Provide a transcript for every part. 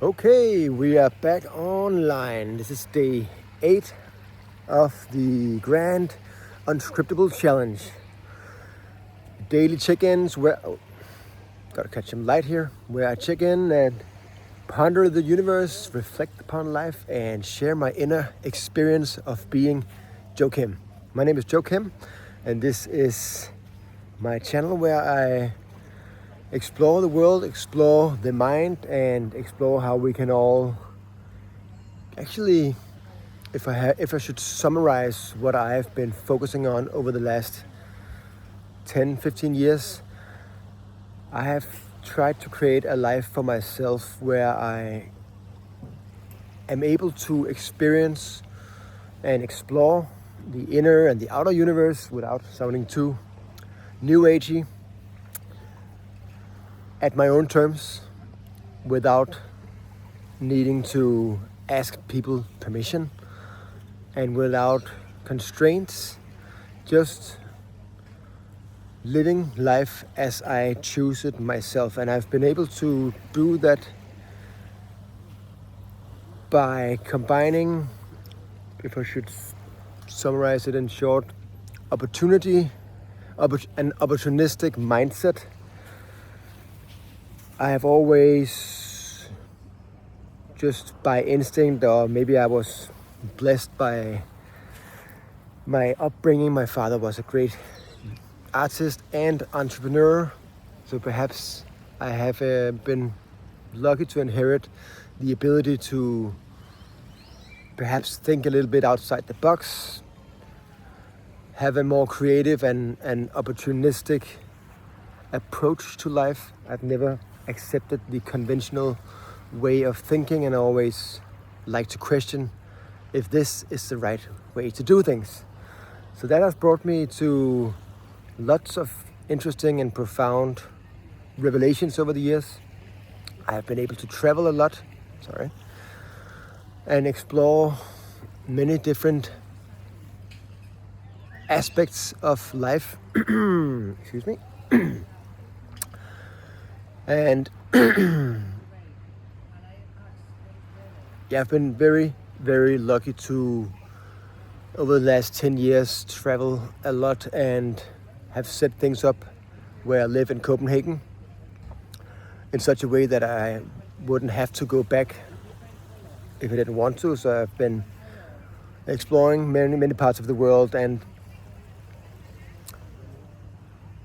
Okay, we are back online. This is day 8 of the grand Unscriptable challenge. Daily check-ins where gotta catch some light here. Where I check in and ponder the universe, reflect upon life, and share my inner experience of being Joe Kim. My name is Joe Kim, and this is my channel where I explore the world, explore the mind, and explore how we can all actually, if I should summarize what I've been focusing on over the last 10, 15 years, I have tried to create a life for myself where I am able to experience and explore the inner and the outer universe without sounding too new agey, at my own terms, without needing to ask people permission and without constraints, just living life as I choose it myself. And I've been able to do that by combining, if I should summarize it in short, an opportunistic mindset. I have always, just by instinct, or maybe I was blessed by my upbringing. My father was a great artist and entrepreneur, so perhaps I have been lucky to inherit the ability to perhaps think a little bit outside the box, have a more creative and opportunistic approach to life. I've never accepted the conventional way of thinking, and I always like to question if this is the right way to do things. So that has brought me to lots of interesting and profound revelations over the years. I have been able to travel a lot, and explore many different aspects of life. Excuse me. And yeah, I've been very, very lucky to, over the last 10 years, travel a lot and have set things up where I live in Copenhagen in such a way that I wouldn't have to go back if I didn't want to. So I've been exploring many parts of the world, and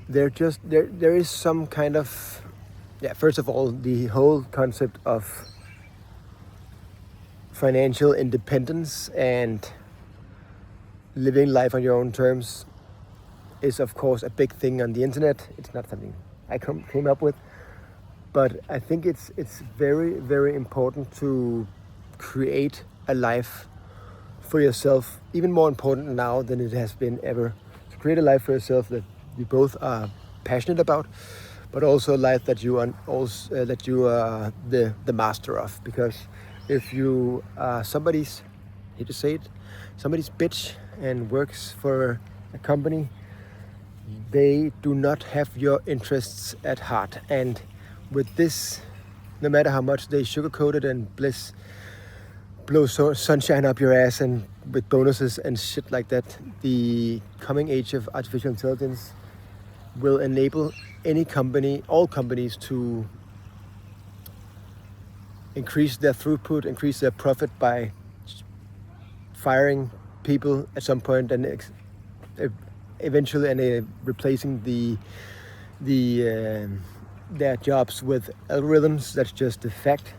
there is some kind of, first of all, the whole concept of financial independence and living life on your own terms is, of course, a big thing on the internet. It's not something I came up with, but I think it's very, very important to create a life for yourself, even more important now than it has been ever, to create a life for yourself that you both are passionate about, but also a life that you are the master of. Because if you are somebody's, I hate to say it, somebody's bitch and works for a company, they do not have your interests at heart. And with this, no matter how much they sugarcoat it and blow sunshine up your ass and with bonuses and shit like that, the coming age of artificial intelligence will enable any company, all companies, to increase their throughput, increase their profit by firing people at some point, and eventually replacing their jobs with algorithms. That's just a fact.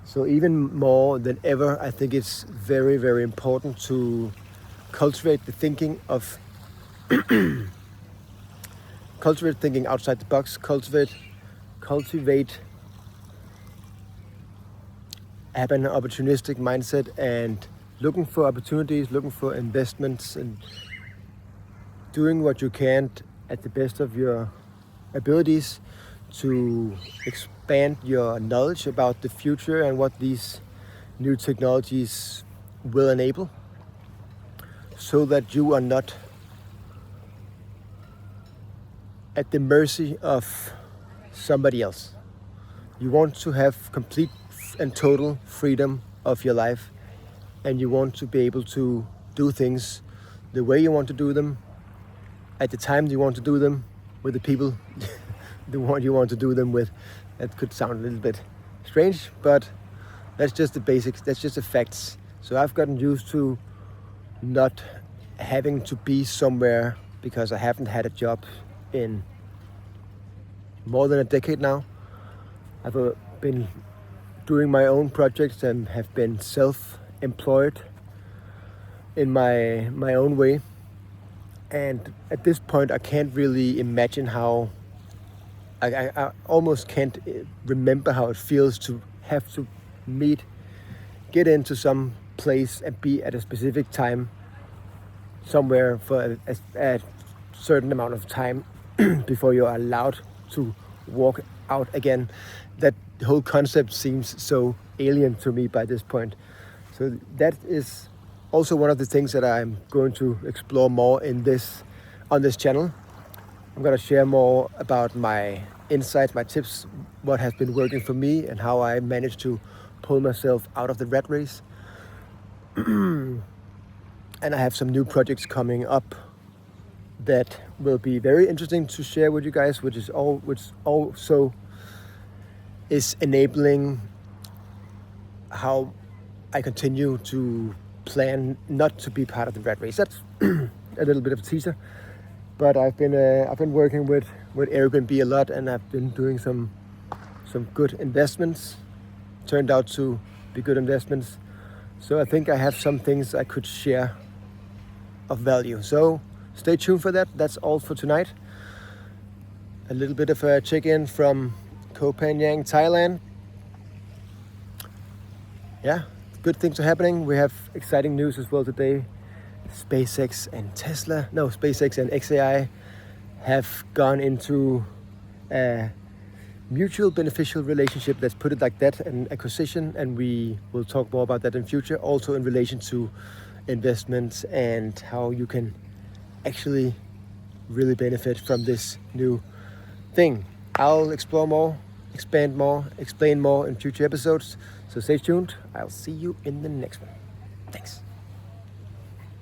So even more than ever, I think it's very, very important to cultivate the thinking of cultivate thinking outside the box, cultivate have an opportunistic mindset and looking for opportunities, looking for investments, and doing what you can at the best of your abilities to expand your knowledge about the future and what these new technologies will enable, so that you are not at the mercy of somebody else. You want to have complete and total freedom of your life, and you want to be able to do things the way you want to do them, at the time you want to do them, with the people the one you want to do them with. That could sound a little bit strange, but that's just the basics, that's just the facts. So I've gotten used to not having to be somewhere, because I haven't had a job in more than a decade now. I've been doing my own projects and have been self-employed in my own way. And at this point, I can't really imagine how, I almost can't remember how it feels to have to get into some place and be at a specific time somewhere for a certain amount of time before you're allowed to walk out again. That whole concept seems so alien to me by this point. So that is also one of the things that I'm going to explore more on this channel. I'm going to share more about my insights, my tips, what has been working for me, and how I managed to pull myself out of the rat race. And I have some new projects coming up that will be very interesting to share with you guys, which also is enabling how I continue to plan not to be part of the rat race. That's a little bit of a teaser, but I've been working with Airbnb a lot, and I've been doing some good investments. Turned out to be good investments. So I think I have some things I could share of value. So stay tuned for that. That's all for tonight. A little bit of a check-in from Koh Phangan, Thailand. Yeah, good things are happening. We have exciting news as well today. SpaceX and XAI have gone into a mutual beneficial relationship, let's put it like that, an acquisition, and we will talk more about that in future, also in relation to investments and how you can actually really benefit from this new thing. I'll explore more, expand more, explain more in future episodes, so stay tuned. I'll see you in the next one. Thanks.